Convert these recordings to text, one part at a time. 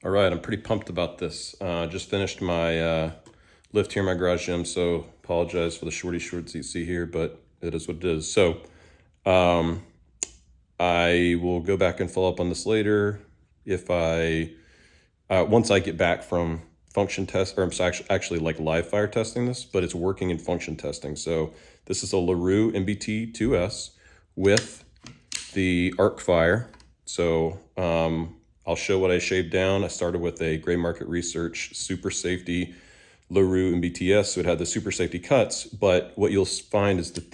All right, I'm pretty pumped about this. Just finished my lift here in my garage gym, so apologize for the shorty shorts you see here, but it is what it is. So I will go back and follow up on this later. If I, once I get back from function test, or I'm actually like live fire testing this, but it's working in function testing. So this is a LaRue MBT-2S with the arc fire. So I'll show what I shaved down. I started with a Gray Market Research Super Safety LaRue MBT-2S, so it had the super safety cuts, but what you'll find is that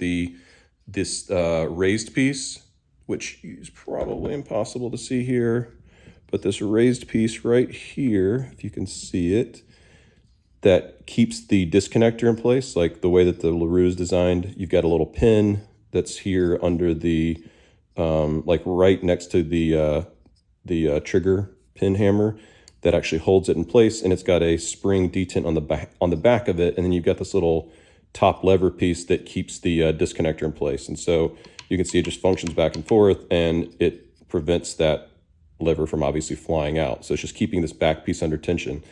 this raised piece, which is probably impossible to see here, but this raised piece right here, if you can see it, that keeps the disconnector in place, like the way that the LaRue is designed. You've got a little pin that's here under the, like right next to the trigger pin hammer that actually holds it in place, and it's got a spring detent on the back of it, and then you've got this little top lever piece that keeps the disconnector in place. And so you can see it just functions back and forth, and it prevents that lever from obviously flying out. So it's just keeping this back piece under tension.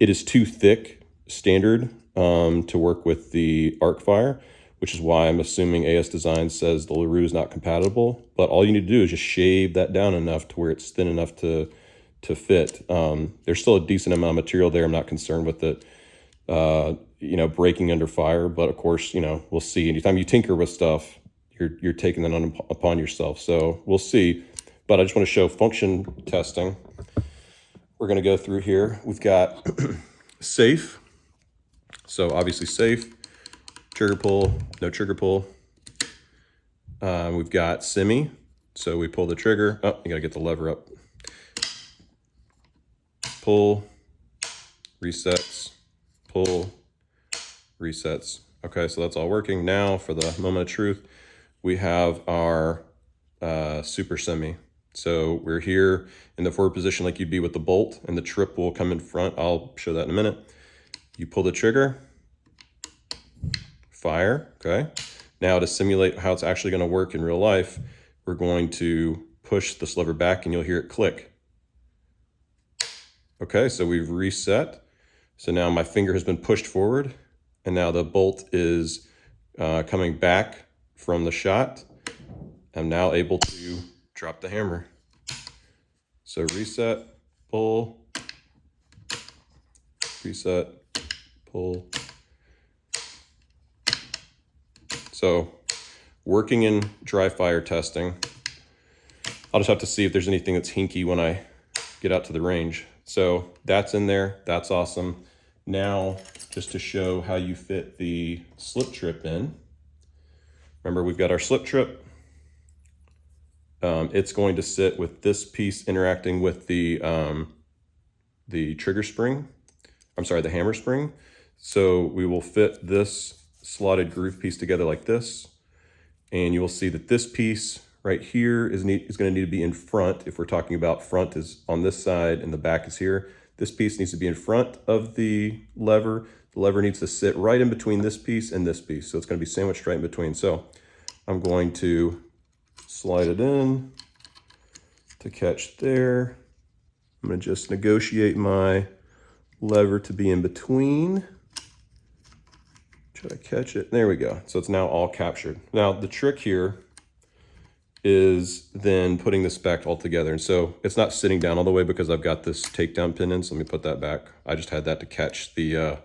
It is too thick standard to work with the arc fire, which is why I'm assuming ASDesigns says the LaRue is not compatible. But all you need to do is just shave that down enough to where it's thin enough to fit. There's still a decent amount of material there. I'm not concerned with it, breaking under fire. But of course, we'll see. Anytime you tinker with stuff, you're taking that upon yourself. So we'll see. But I just want to show function testing. We're going to go through here. We've got safe. So obviously safe. Trigger pull, no trigger pull. We've got semi. So we pull the trigger. Oh, you got to get the lever up. Pull, resets, pull, resets. Okay, so that's all working. Now for the moment of truth, we have our super semi. So we're here in the forward position like you'd be with the bolt, and the trip will come in front. I'll show that in a minute. You pull the trigger, fire, okay? Now to simulate how it's actually gonna work in real life, we're going to push this lever back and you'll hear it click. Okay, so we've reset. So now my finger has been pushed forward, and now the bolt is coming back from the shot. I'm now able to drop the hammer. So reset, pull, reset, pull. So working in dry fire testing, I'll just have to see if there's anything that's hinky when I get out to the range. So that's in there, that's awesome. Now, just to show how you fit the slip trip in. Remember, we've got our slip trip. It's going to sit with this piece interacting with the trigger spring. I'm sorry, the hammer spring. So we will fit this slotted groove piece together like this. And you will see that this piece right here is going to need to be in front. If we're talking about front is on this side and the back is here, this piece needs to be in front of the lever. The lever needs to sit right in between this piece and this piece. So it's going to be sandwiched right in between. So I'm going to slide it in to catch there. I'm going to just negotiate my lever to be in between. Try to catch it. There we go. So it's now all captured. Now the trick here is then putting the spec all together. And so it's not sitting down all the way because I've got this takedown pin in. So let me put that back. I just had that to catch the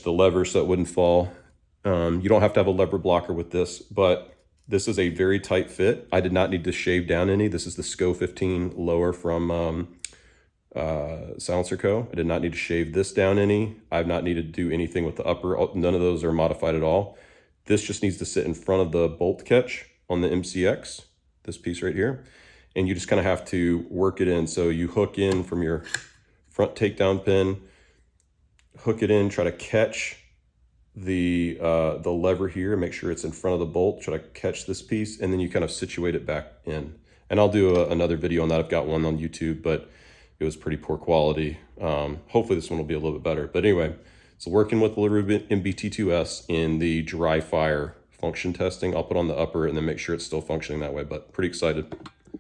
lever so it wouldn't fall. You don't have to have a lever blocker with this, but this is a very tight fit. I did not need to shave down any. This is the SCO 15 lower from Silencer Co. I did not need to shave this down any. I've not needed to do anything with the upper. None of those are modified at all. This just needs to sit in front of the bolt catch on the MCX, this piece right here. And you just kind of have to work it in. So you hook in from your front takedown pin, hook it in, try to catch the lever here, make sure it's in front of the bolt, try to catch this piece, and then you kind of situate it back in. And I'll do another video on that. I've got one on YouTube, but it was pretty poor quality. Hopefully this one will be a little bit better. But anyway, so working with LaRue MBT-2S in the dry fire function testing. I'll put on the upper and then make sure it's still functioning that way, but pretty excited.